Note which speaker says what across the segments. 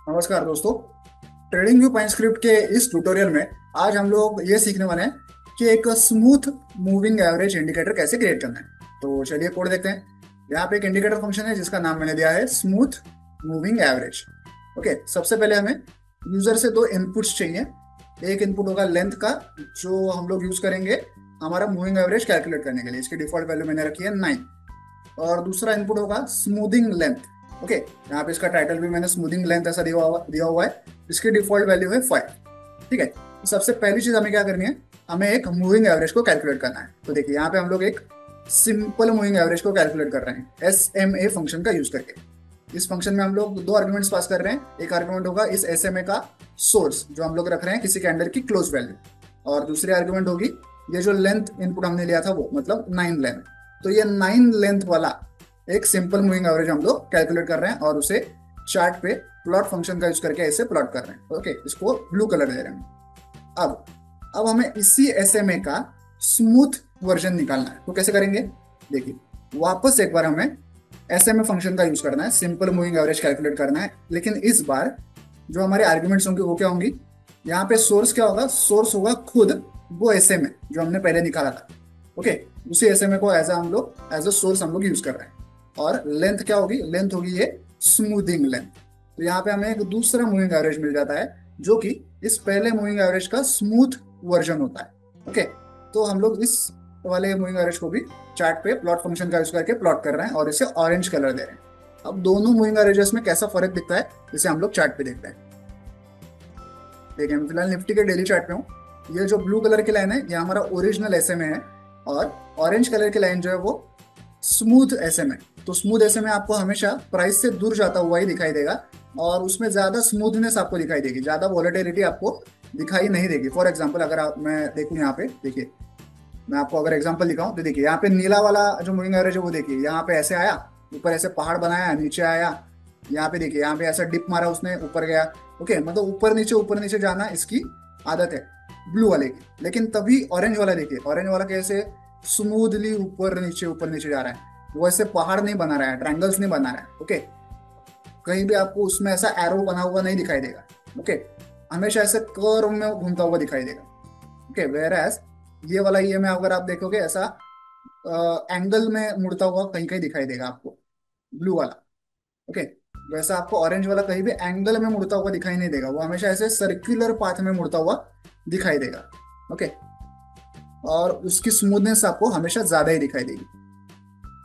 Speaker 1: नमस्कार दोस्तों। Trading view pine script के इस ट्यूटोरियल में आज हम लोग ये सीखने वाले हैं कि एक स्मूथ मूविंग एवरेज इंडिकेटर कैसे क्रिएट करना है। तो चलिए कोड देखते हैं। यहाँ पे एक इंडिकेटर फंक्शन है जिसका नाम मैंने दिया है स्मूथ मूविंग एवरेज। ओके, सबसे पहले हमें यूजर से दो इनपुट्स चाहिए। एक इनपुट होगा लेंथ का, जो हम लोग यूज करेंगे हमारा मूविंग एवरेज कैलकुलेट करने के लिए। इसकी डिफॉल्ट वैल्यू मैंने रखी है 9। और दूसरा इनपुट होगा स्मूथिंग लेंथ। ओके, यहाँ पे इसका टाइटल भी मैंने स्मूथिंग लेंथ ऐसा दिया हुआ है। इसकी डिफॉल्ट वैल्यू है 5। ठीक है, तो सबसे पहली चीज हमें क्या करनी है, हमें एक मूविंग एवरेज को कैलकुलेट करना है। तो देखिए यहाँ पे हम लोग एक सिंपल मूविंग एवरेज को कैलकुलेट कर रहे हैं SMA फंक्शन का यूज करके। इस फंक्शन में हम लोग दो आर्गुमेंट्स पास कर रहे हैं। एक आर्गुमेंट होगा इस SMA का सोर्स जो हम लोग रख रहे हैं किसी कैंडल की क्लोज वैल्यू, और दूसरी आर्गुमेंट होगी ये जो लेंथ इनपुट हमने लिया था वो, मतलब 9 लेंथ। तो ये 9 लेंथ वाला एक सिंपल मूविंग एवरेज हम लोग कैलकुलेट कर रहे हैं और उसे चार्ट पे प्लॉट फंक्शन का यूज करके ऐसे प्लॉट कर रहे हैं। ओके, इसको ब्लू कलर दे रहे हैं। अब हमें इसी SMA का स्मूथ वर्जन निकालना है। तो कैसे करेंगे, देखिए वापस एक बार हमें SMA फंक्शन का यूज करना है, सिंपल मूविंग एवरेज कैलकुलेट करना है। लेकिन इस बार जो हमारे आर्ग्यूमेंट्स होंगे वो क्या होंगी, यहाँ पे सोर्स क्या होगा, सोर्स होगा खुद वो SMA जो हमने पहले निकाला था। ओके, उसी SMA को हम लोग एज अ सोर्स हम लोग यूज कर रहे हैं। और लेंथ क्या होगी, लेंथ होगी ये स्मूथिंग लेंथ। तो यहाँ पे हमें एक दूसरा मूविंग एवरेज मिल जाता है जो कि इस पहले मूविंग एवरेज का स्मूथ वर्जन होता है। ओके, तो हम लोग इस वाले मूविंग एवरेज को भी चार्ट पे प्लॉट फंक्शन का यूज करके प्लॉट कर रहे हैं और इसे ऑरेंज कलर दे रहे हैं। अब दोनों मूविंग एवरेजेस में कैसा फर्क दिखता है इसे हम लोग चार्ट पे देखते हैं। देखिए मैं फिलहाल निफ्टी के डेली चार्ट पे हूँ। ये जो ब्लू कलर की लाइन है ये हमारा ओरिजिनल SMA है, और ऑरेंज कलर की लाइन जो है वो स्मूथ SMA। तो स्मूथ SMA आपको हमेशा प्राइस से दूर जाता हुआ ही दिखाई देगा, और उसमें ज्यादा स्मूथनेस आपको दिखाई देगी, ज्यादा वॉलेटिलिटी आपको दिखाई नहीं देगी। फॉर एग्जांपल अगर मैं देखूं यहाँ पे, देखिए मैं आपको अगर एग्जांपल दिखाऊं तो देखिए यहाँ पे नीला वाला जो मूविंग एवरेज है वो देखिए यहाँ पे ऐसे आया, ऊपर ऐसे पहाड़ बनाया, नीचे आया। यहाँ पे देखिए यहाँ पे ऐसा डिप मारा उसने, ऊपर गया। ओके, मतलब ऊपर नीचे जाना इसकी आदत है ब्लू वाले की। लेकिन तभी ऑरेंज वाला देखिए, ऑरेंज वाला कैसे स्मूथली ऊपर नीचे जा रहा है। वो ऐसे पहाड़ नहीं बना रहा है, ट्रायंगल्स नहीं बना रहा है। ओके, कहीं भी आपको उसमें ऐसा एरो बना हुआ नहीं दिखाई देगा। ओके, हमेशा ऐसे कर्व में घूमता हुआ दिखाई देगा। ओके, वेयर एज ये वाला EMA अगर आप देखोगे ऐसा एंगल में मुड़ता हुआ कहीं कहीं दिखाई देगा आपको, ब्लू वाला। ओके, वैसा आपको ऑरेंज वाला कहीं भी एंगल में मुड़ता हुआ दिखाई नहीं देगा, वो हमेशा ऐसे सर्कुलर पाथ में मुड़ता हुआ दिखाई देगा। ओके, और उसकी स्मूथनेस आपको हमेशा ज्यादा ही दिखाई देगी।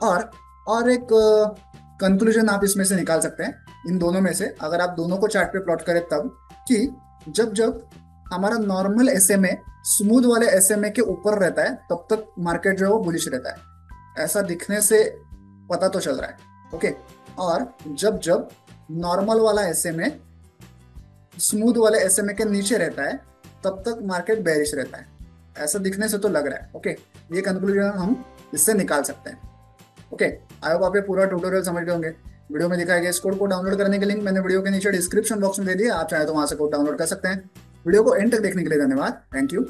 Speaker 1: और और एक कंक्लूजन आप इसमें से निकाल सकते हैं इन दोनों में से, अगर आप दोनों को चार्ट पे प्लॉट करें तब, कि जब जब हमारा नॉर्मल SMA स्मूथ वाले SMA के ऊपर रहता है तब तक मार्केट जो है वो बुलिश रहता है, ऐसा दिखने से पता तो चल रहा है। ओके, और जब जब नॉर्मल वाला SMA स्मूथ वाले SMA के नीचे रहता है तब तक मार्केट बेरिश रहता है, ऐसा दिखने से तो लग रहा है। ओके, ये कंक्लूजन हम इससे निकाल सकते हैं। ओके, आई होप आप ये पूरा ट्यूटोरियल समझ गए होंगे। वीडियो में दिखाया गया इस कोड को डाउनलोड करने के लिंक मैंने वीडियो के नीचे डिस्क्रिप्शन बॉक्स में दे दिया, आप चाहे तो वहां से कोड डाउनलोड कर सकते हैं। वीडियो को एंड तक देखने के लिए धन्यवाद। Thank you.